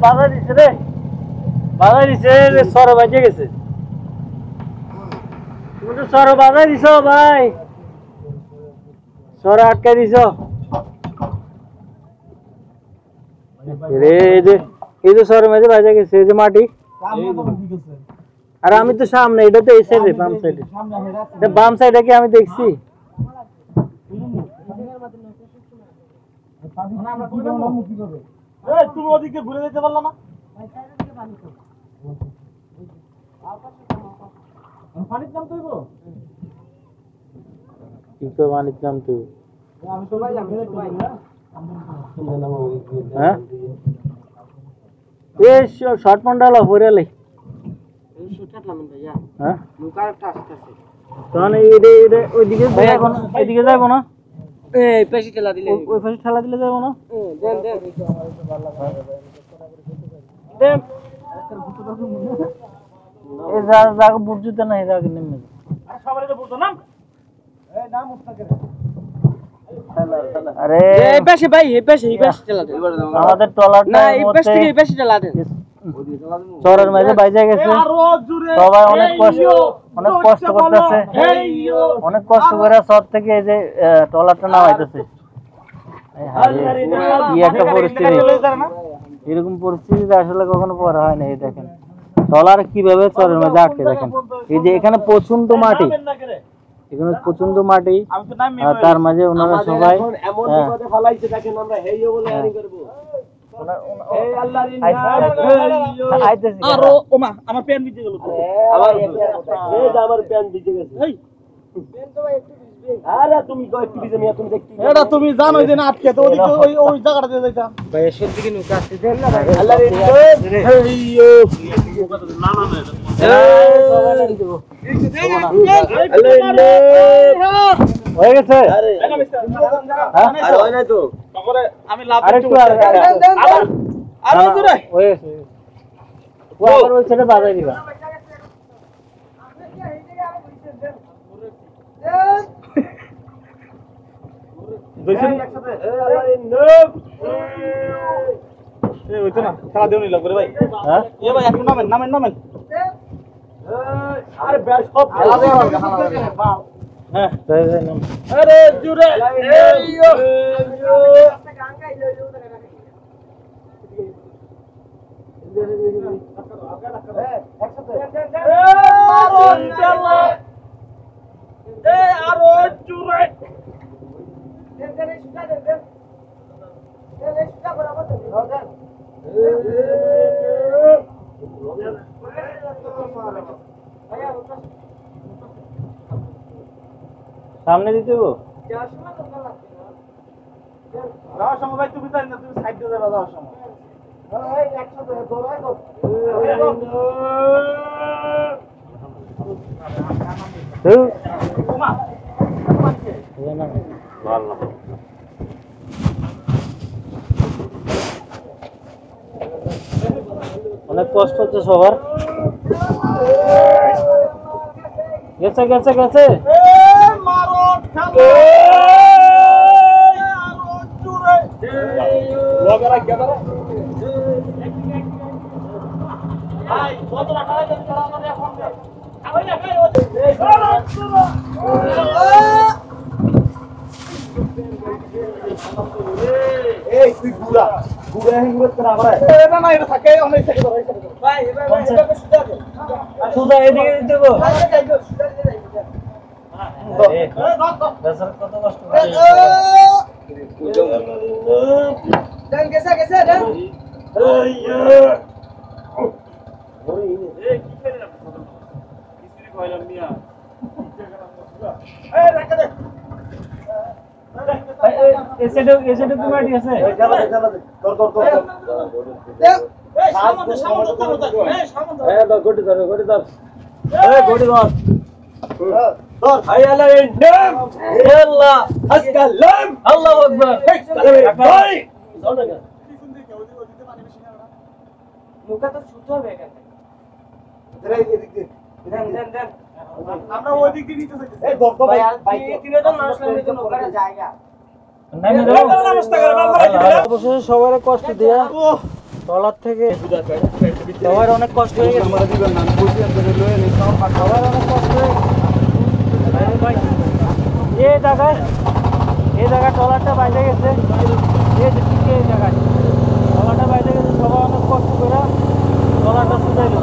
বাধা দিছে রে, বাধা দিছে রে, সর বাজে গেছে। তুমি তো সর বাধা দিছ ভাই, সর আটকে দিছ রে। এই যে সর মাঝে বাজে গেছে, এই যে মাটি। আর আমি তো সামনে, এটা তো এই সাইডে, বাম সাইডে, বাম সাইডে কি আমি দেখছি। তুমি ওদিকে ঘুরে যেতে পারলা না? পানির দাম তুইব কি তো পানির দাম তুই? আমি তো ভাই হ্যাঁ এ শর্ট মন্ডালা পরে লাই। হ্যাঁ তখন ওইদিকে ওইদিকে যাবো না, এই পাশে ঠেলা দিলে, ওই পাশে ঠেলা দিলে যাবো না। এই জায়গা বুঝতে না, এই জায়গা নেমে সবারই তো বলতো না। এই নাম উঠতে আরে এই পাশে ভাই, এই পাশে ঠেলা দেন। আমাদের ট্রলারটা না, এই পাশ থেকে এই পাশে ঠেলা দেন। চরের মাঝে বাইজা গেছে, সবাই অনেক কষ্ট করতেছে, অনেক কষ্ট করে চর থেকে এই যে ট্রলারটা নামাইতেছে। কি একটা পরিস্থিতি, এরকম পরিস্থিতিতে আসলে কখনো পড়া হয় না। এই দেখেন ট্রলার কিভাবে চরের মাঝে আটকে, দেখেন এই যে এখানে প্রচন্ড মাটি, এখানে প্রচন্ড মাটি, তার মাঝে ওনারা সবাই আমার প্যান ভিজে গেল, তুমি জানো যে না আটকে তো ওই জায়গাটা দিয়ে যাইতাম ভাই। এসের দিকে নুকা আসতে দেন না ভাই। আল্লাহ রে হয়ে গেছে। আরে হয় নাই তো, আমি লাভ আরেকটু আরে জোরে হয়ে গেছে। ও আবার ওই ছেড়ে বাজাই দিবা। খেলা দেওয়া নিলাম করে ভাই। এ ভাই একটু নামেন নামেন নামেন। আরে ব্যাস সব খেলা দেওয়া হ্যাঁ আরে জুরে আরো জুরে সামনে দিতে গো যাওয়ার সময় ভাই তুমি জানি না, তুমি সাইড দিয়ে যাবে যাওয়ার সময়। অনেক কষ্ট হচ্ছে সবার। গেছে গেছে গেছে এই তুই গুড়া গুড়া হিংগুলো করে আবার এটা না, এটা থাকে অনেক থেকে ধরে ভাই। এবার সুদা দে, সুদা এদিকে দিতে গো। কত কষ্ট দেন গেছে গেছে দেন। এই কি করে না কিস্ত্রি কইলাম মিয়া। এই রাখা দে, এসেটে কি মাটি আছে? এই সামনে সামনে ধর, এই সামনে ধর, এই গড়ি ধর, গড়ি ধর, এই গড়ি ধর। ধর হাই আল্লাহ ইন নাম আল্লাহ আসসালাম আল্লাহু আকবার। ভাই ধর না পিছন দিকে ওদিকে পানি বেশি না। নৌকা তো ছুট হবে এখানে। এদিকে এদিকে দেন দেন দেন। আমরা ওই দিক দিয়ে নিতে চাইছি এই ধর তো ভাই তিনজন মানুষ লাগবে তো নৌকাটা জায়গা নামে দাও অবশেষে সবার কষ্ট দেয়া তলার থেকে সবার অনেক কষ্ট হয়ে গেছে আমরা দিবেন না বুঝি আপনাদের লয়ে নিতে সবার অনেক কষ্ট হয়ে গেছে ভাই এই জায়গায় ট্রলারটা বাইরে গেছে এই যে ঠিক এই জায়গায় ট্রলারটা বাইরে গেছে সবাই অনেক কষ্ট করে ট্রলারটা সুজাইল